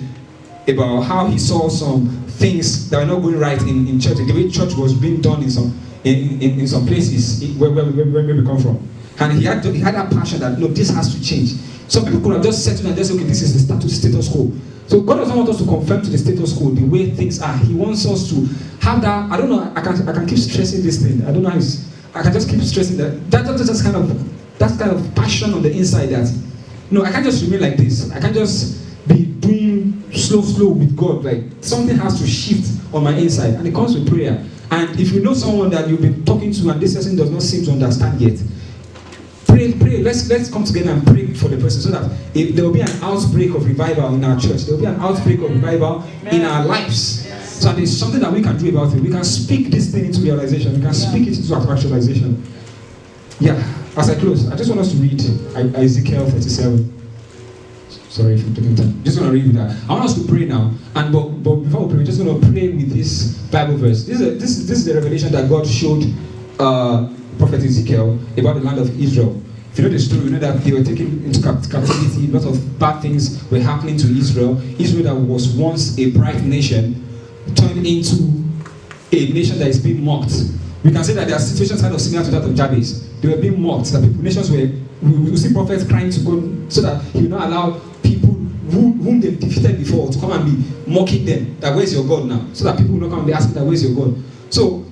about how he saw some things that were not going right in church, the way church was being done in some places where we come from. And he had that passion that no, this has to change. Some people could have just settled and just say, okay, this is the status quo. So God doesn't want us to conform to the status quo, the way things are. He wants us to have that. I don't know. I can keep stressing this thing. I don't know how I can just keep stressing that. That's kind of passion on the inside that, no, I can't just remain like this. I can't just be doing slow with God. Like, something has to shift on my inside, and it comes with prayer. And if you know someone that you've been talking to and this person does not seem to understand yet, pray. Let's come together and pray for the person so that if there will be an outbreak of revival in our church, there will be an outbreak of revival in our lives. So there's something that we can do about it. We can speak this thing into realization. We can speak it into actualization. Yeah. As I close, I just want us to read Ezekiel 37. Sorry if I'm taking time. Just want to read that. I want us to pray now. And but before we pray, we're just going to pray with this Bible verse. This is the revelation that God showed Prophet Ezekiel about the land of Israel. If you know the story, you know that they were taken into captivity. A lot of bad things were happening to Israel. Israel that was once a bright nation turned into a nation that is being mocked. We can say that there are situations kind of similar to that of Jabez. They were being mocked. That nations were, we see prophets crying to God so that he will not allow people whom they defeated before to come and be mocking them. That where's your God now? So that people will not come and be asking that where's your God. So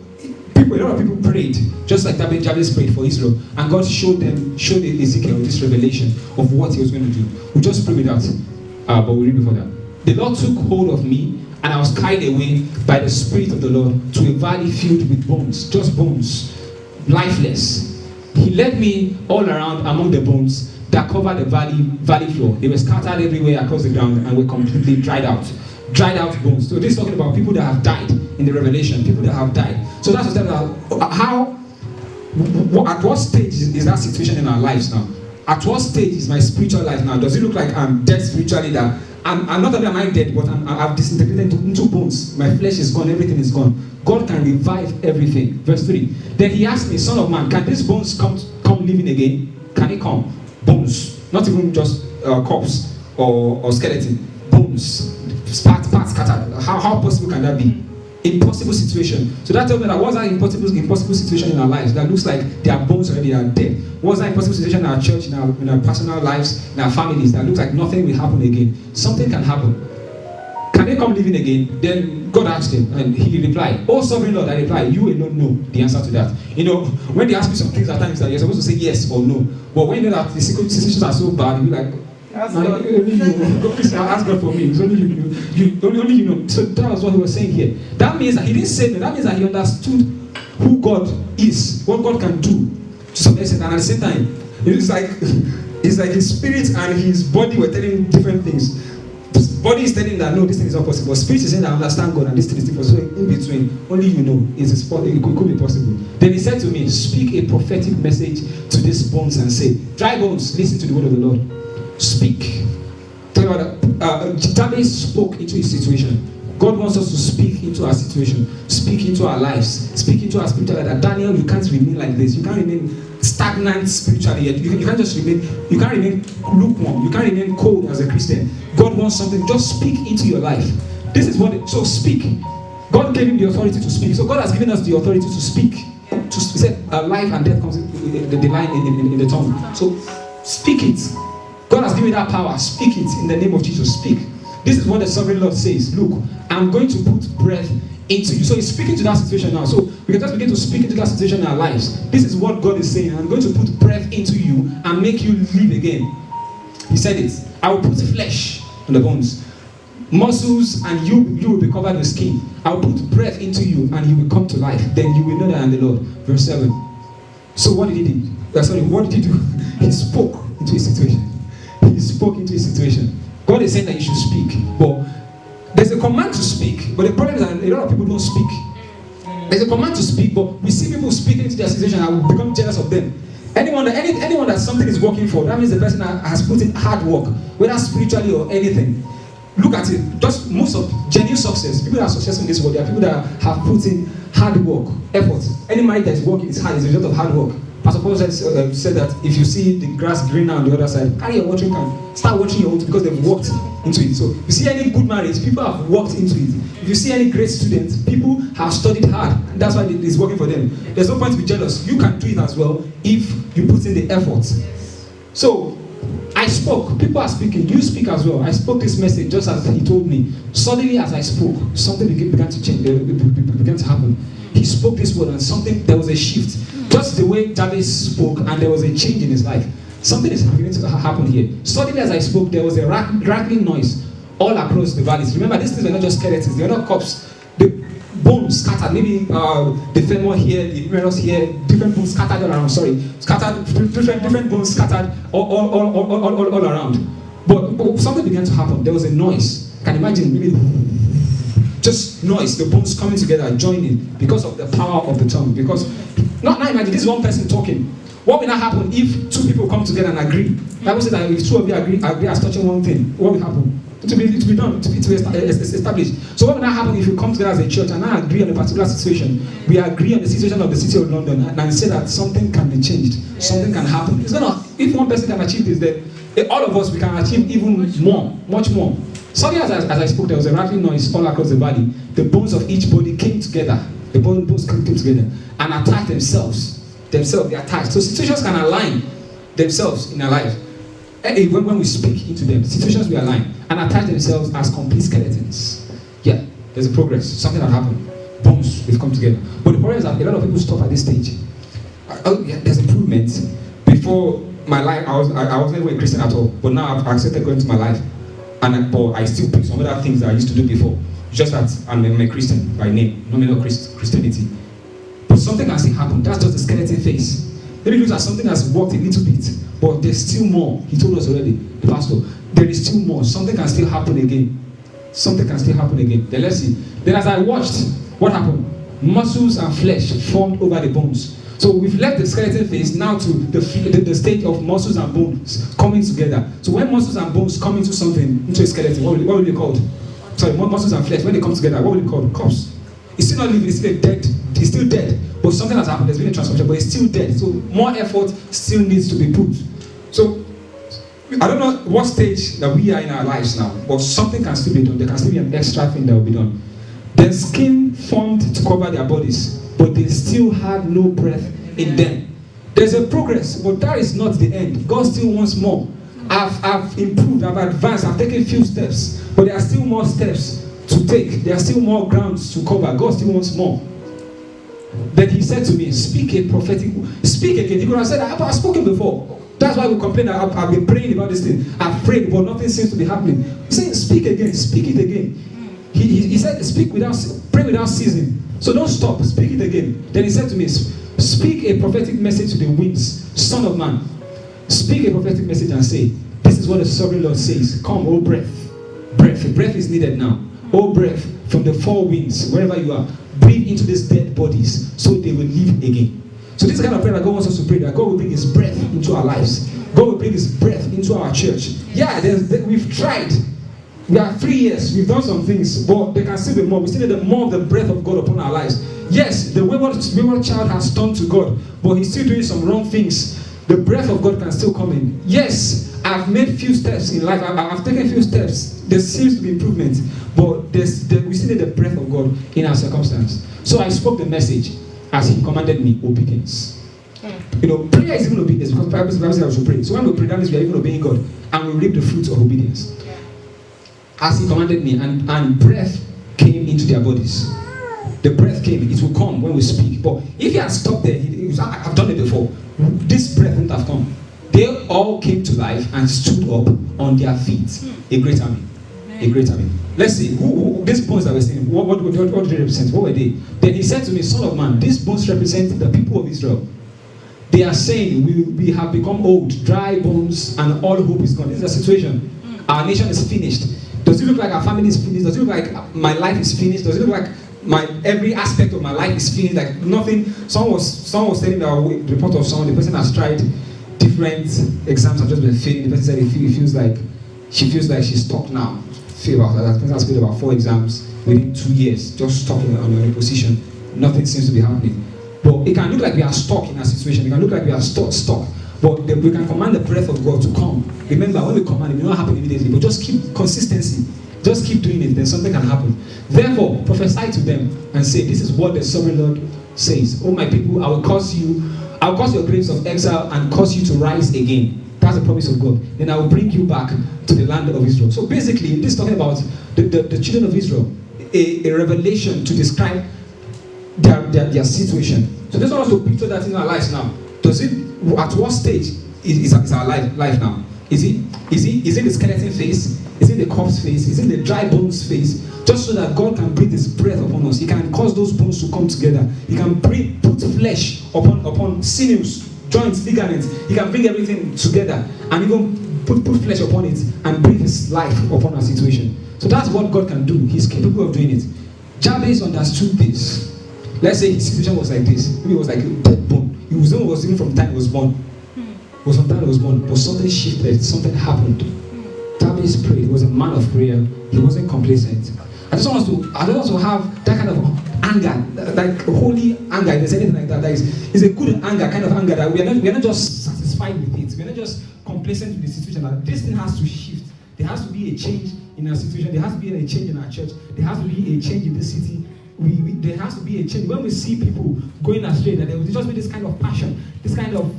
a lot of people prayed, just like Jabez prayed for Israel, and God showed Ezekiel this revelation of what he was going to do. We just pray with that, but we'll read before that. The Lord took hold of me, and I was carried away by the Spirit of the Lord to a valley filled with bones, just bones, lifeless. He led me all around among the bones that covered the valley floor. They were scattered everywhere across the ground and were completely dried out bones. So this is talking about people that have died in the revelation, people that have died. So that's what at what stage is that situation in our lives now? At what stage is my spiritual life now? Does it look like I'm dead spiritually, that I'm not only am I dead, but I've disintegrated into bones. My flesh is gone, everything is gone. God can revive everything. Verse 3. Then he asked me, Son of man, can these bones come living again? Can it come? Bones. Not even just corpse or skeleton. Bones. Parts scattered. How possible can that be? Impossible situation. So that tells me that what's that impossible situation in our lives that looks like their bones already are dead? What's that impossible situation in our church, in our personal lives, in our families that looks like nothing will happen again? Something can happen. can they come living again? Then God asked him, and he replied, "Oh sovereign Lord," I replied, "you alone know the answer to that." You know, when they ask you some things at times that you're supposed to say yes or no, but when you know that the situations are so bad, you're like, only you ask God for me. It's only only you know. So that was what he was saying here. That means that he didn't say no. That means that he understood who God is, what God can do to some extent, and at the same time, it's like his spirit and his body were telling him different things. His body is telling him that no, this thing is not possible. Spirit is saying, I understand God and this thing is possible. So in between, only you know it could be possible. Then he said to me, speak a prophetic message to these bones and say, dry bones, listen to the word of the Lord. Speak. Tell you what, Jabez spoke into his situation. God wants us to speak into our situation, speak into our lives, speak into our spiritual life. That Daniel, you can't remain like this. You can't remain stagnant spiritually. You can't just remain. You can't remain lukewarm. You can't remain cold as a Christian. God wants something. Just speak into your life. This is what. So speak. God gave him the authority to speak. So God has given us the authority to speak. He said, life and death comes in the line in the tongue. So speak it. God has given you that power. Speak it in the name of Jesus. Speak. This is what the sovereign Lord says. Look, I'm going to put breath into you. So he's speaking to that situation now. So we can just begin to speak into that situation in our lives. This is what God is saying. I'm going to put breath into you and make you live again. He said it. I will put flesh on the bones, muscles, and you will be covered with skin. I will put breath into you and you will come to life. Then you will know that I am the Lord. Verse 7. So what did he do? What did he do? He spoke into his situation. He spoke into his situation. God is saying that you should speak, but there's a command to speak, but the problem is that a lot of people don't speak. There's a command to speak, but we see people speaking into their situation and we become jealous of them. Anyone that something is working for, that means the person has put in hard work, whether spiritually or anything. Look at it. Just most of genuine success, people that are successful in this world, there are people that have put in hard work, effort. Any marriage that is working is hard, is a result of hard work. Pastor Paul said that if you see the grass greener on the other side, carry your watering can, start watering your own because they've worked into it. So if you see any good marriage, people have worked into it. If you see any great students, people have studied hard. And that's why it's working for them. There's no point to be jealous. You can do it as well if you put in the effort. So I spoke. People are speaking. You speak as well. I spoke this message just as he told me. Suddenly as I spoke, something began to change. Began to happen. He spoke this word and there was a shift. Just the way Jabez spoke, and there was a change in his life. Something is beginning to happen here. Suddenly as I spoke, there was a rattling noise all across the valleys. Remember, these things were not just skeletons, they were not corpses. The bones scattered, maybe the femur here, the humerus here, different bones scattered all around, scattered, different bones scattered all around. But something began to happen. There was a noise. Can you imagine, maybe just noise, the bones coming together, joining, because of the power of the tongue. Because, now imagine, this is one person talking. What will not happen if two people come together and agree? The Bible says that if two of you agree as touching one thing, what will happen? It will be done, to be established. So what will not happen if you come together as a church and now agree on a particular situation? We agree on the situation of the city of London and say that something can be changed, something can happen. It's gonna, if one person can achieve this, then all of us, we can achieve even more, much more. Suddenly as I spoke, there was a rattling noise all across the valley. The bones of each body came together. The bones came together and attacked themselves. They attach. So situations can align themselves in our lives. When we speak into them, situations will align and attach themselves as complete skeletons. Yeah, there's a progress. Something that happened. Bones, they've come together. But the problem is that a lot of people stop at this stage. Yeah, there's improvement. Before my life, I was never a Christian at all. But now I've accepted going to my life. But I still pick some other things that I used to do before. Just that I'm a Christian by name, nominal Christianity. But something can still happen. That's just the skeleton face. Maybe it looks like something has worked a little bit, but there's still more. He told us already, the pastor. There is still more. Something can still happen again. Something can still happen again. Then let's see. Then as I watched, what happened? Muscles and flesh formed over the bones. So we've left the skeleton phase now to the state of muscles and bones coming together. So when muscles and bones come into something, into a skeleton, what will it be called? Sorry, muscles and flesh, when they come together, what will it be called? Corpse. It's still not living, it's still dead. It's still dead. But something has happened, there's been a transformation, but it's still dead. So more effort still needs to be put. So I don't know what stage that we are in our lives now, but something can still be done. There can still be an extra thing that will be done. Their skin formed to cover their bodies, but they still had no breath in them. There's a progress, but that is not the end. God still wants more. I've improved, I've advanced, I've taken a few steps, but there are still more steps to take. There are still more grounds to cover. God still wants more. Then he said to me, speak again. He could have said, I've spoken before. That's why we complain that I've been praying about this thing. I've prayed, but nothing seems to be happening. He's saying, speak again, speak it again. He said, pray without ceasing. So don't stop, speak it again. Then he said to me, speak a prophetic message to the winds, son of man. Speak a prophetic message and say, this is what the sovereign Lord says. Come, O breath. Breath is needed now. O breath from the four winds, wherever you are, breathe into these dead bodies so they will live again. So this kind of prayer that God wants us to pray, that God will bring his breath into our lives. God will bring his breath into our church. Yeah, we've tried. We are 3 years, we've done some things, but there can still be more. We still need more of the breath of God upon our lives. Yes, the wayward child has turned to God, but he's still doing some wrong things. The breath of God can still come in. Yes, I've made few steps in life. I've taken few steps. There seems to be improvement, but we still need the breath of God in our circumstance. So I spoke the message as he commanded me, obedience. You know, prayer is even obedience, because Bible says I should pray. So when we pray, that means we are even obeying God, and we reap the fruits of obedience. As he commanded me, and breath came into their bodies. The breath came. It will come when we speak. But if he had stopped there, he was, I've done it before. This breath wouldn't have come. They all came to life and stood up on their feet. A great army. A great army. Let's see. Who these bones that we're seeing, what do they represent? What were they? Then he said to me, son of man, these bones represent the people of Israel. They are saying, we have become old, dry bones, and all hope is gone. This is the situation. Our nation is finished. Does it look like our family is finished? Does it look like my life is finished? Does it look like every aspect of my life is finished? Like nothing. Someone was telling the report of someone. The person has tried different exams and just been failing. The person said she feels like she's stuck now. That person has failed about 4 exams within 2 years, just stuck on a position. Nothing seems to be happening. But it can look like we are stuck in a situation. It can look like we are stuck. But we can command the breath of God to come. Remember, when we command, it will not happen immediately. But just keep consistency. Just keep doing it. Then something can happen. Therefore, prophesy to them and say, this is what the sovereign Lord says. Oh my people, I will cause your graves of exile and cause you to rise again. That's the promise of God. Then I will bring you back to the land of Israel. So basically, this is talking about the children of Israel. A revelation to describe their situation. So this wants us to picture that in our lives now. At what stage is our life now? Is it the skeleton phase? Is it the corpse phase? Is it the dry bones phase? Just so that God can breathe his breath upon us. He can cause those bones to come together. He can put flesh upon sinews, joints, ligaments. He can bring everything together and even put flesh upon it and breathe his life upon our situation. So that's what God can do. He's capable of doing it. Jabez understood this. Let's say his situation was like this. Maybe it was like a dead bone. He was even from the time he was born. It was from the time he was born. But something shifted. Something happened. Jabez prayed. He was a man of prayer. He wasn't complacent. I don't want to have that kind of anger, like holy anger. If there's anything like that, is a good anger, kind of anger that we are not just satisfied with it. We are not just complacent with the situation. That this thing has to shift. There has to be a change in our situation. There has to be a change in our church. There has to be a change in this city. There has to be a change. When we see people going astray, that there will just be this kind of passion, this kind of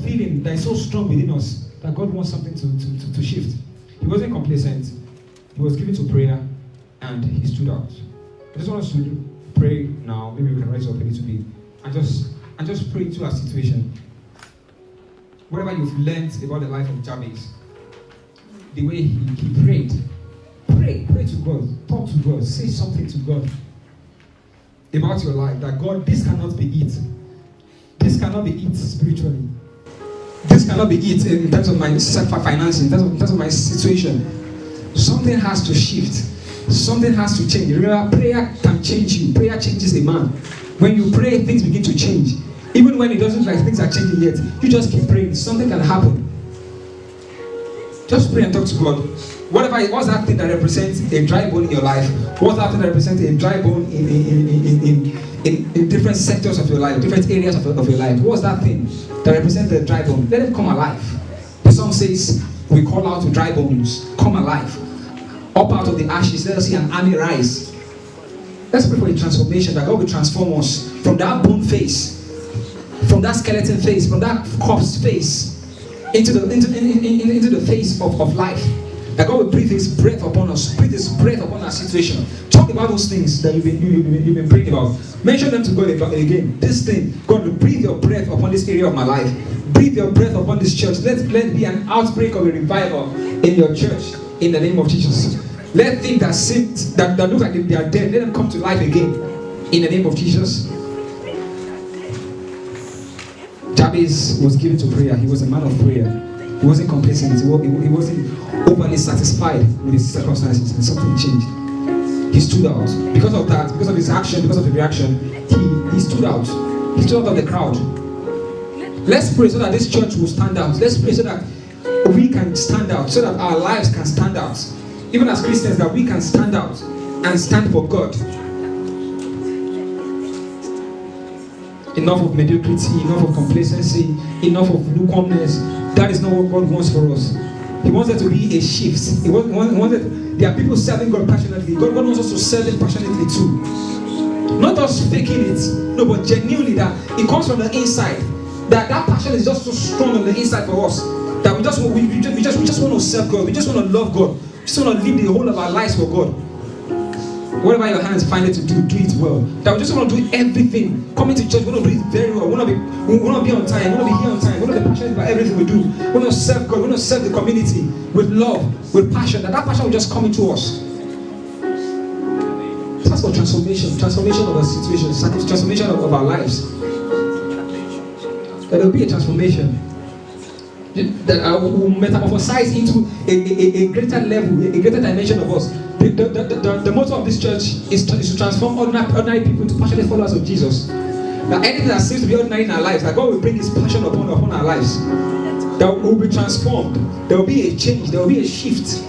feeling that is so strong within us that God wants something to shift. He wasn't complacent. He was given to prayer, and he stood out. I just want us to pray now. Maybe we can rise up a little bit and just pray into our situation. Whatever you've learned about the life of Jabez, the way he prayed. Pray to God. Talk to God. Say something to God about your life. That God, this cannot be it. This cannot be it spiritually. This cannot be it in terms of my finances, in terms of my situation. Something has to shift. Something has to change. Remember, prayer can change you. Prayer changes a man. When you pray, things begin to change. Even when it doesn't look like things are changing yet, you just keep praying. Something can happen. Just pray and talk to God. What's that thing that represents a dry bone in your life? What's that thing that represents a dry bone in different sectors of your life, different areas of your life? What's that thing that represents the dry bone? Let it come alive. The song says, we call out to dry bones, come alive. Up out of the ashes, let us see an army rise. Let's pray for a transformation, that God will transform us from that bone face, from that skeleton face, from that corpse face, into the face of life. That God will breathe His breath upon us, breathe His breath upon our situation. Talk about those things that you've been praying about. Mention them to God again. This thing, God will breathe your breath upon this area of my life. Breathe your breath upon this church. Let it be an outbreak of a revival in your church in the name of Jesus. Let things that seem that look like they are dead, let them come to life again in the name of Jesus. Jabez was given to prayer. He was a man of prayer. He wasn't complacent. He wasn't overly satisfied with his circumstances, and something changed. He stood out. Because of that, because of his action, because of the reaction, he stood out. He stood out of the crowd. Let's pray so that this church will stand out. Let's pray so that we can stand out, so that our lives can stand out. Even as Christians, that we can stand out and stand for God. Enough of mediocrity, enough of complacency, enough of lukewarmness. That is not what God wants for us. He wants there to be a shift. There are people serving God passionately. God wants us to serve Him passionately too. Not just faking it, no, but genuinely that it comes from the inside. That passion is just so strong on the inside for us that we just want to serve God. We just want to love God. We just want to live the whole of our lives for God. Whatever your hands find it to do, do it well. That we just want to do everything. Coming to church, we want to do it very well. We want to be on time. We want to be here on time. We want to be passionate about everything we do. We want to serve God. We want to serve the community with love, with passion. That passion will just come into us. That's for transformation of our situation, transformation of our lives. That there will be a transformation that will metamorphosize into a greater level, a greater dimension of us. The motto of this church is to transform ordinary people into passionate followers of Jesus. That anything that seems to be ordinary in our lives, that God will bring His passion upon our lives. That will be transformed. There will be a change. There will be a shift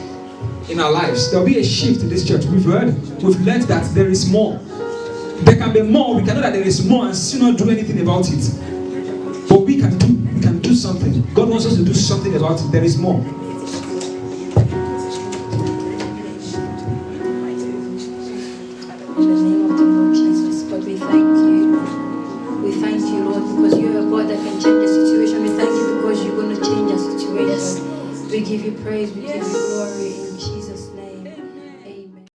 in our lives. There will be a shift in this church. We've learned that there is more. There can be more. We can know that there is more and still not do anything about it. But we can do something. God wants us to do something about it. There is more. In the name of the Lord Jesus, God, we thank you. We thank you, Lord, because you are a God that can change the situation. We thank you because you're going to change our situation. We give you praise, we give you glory.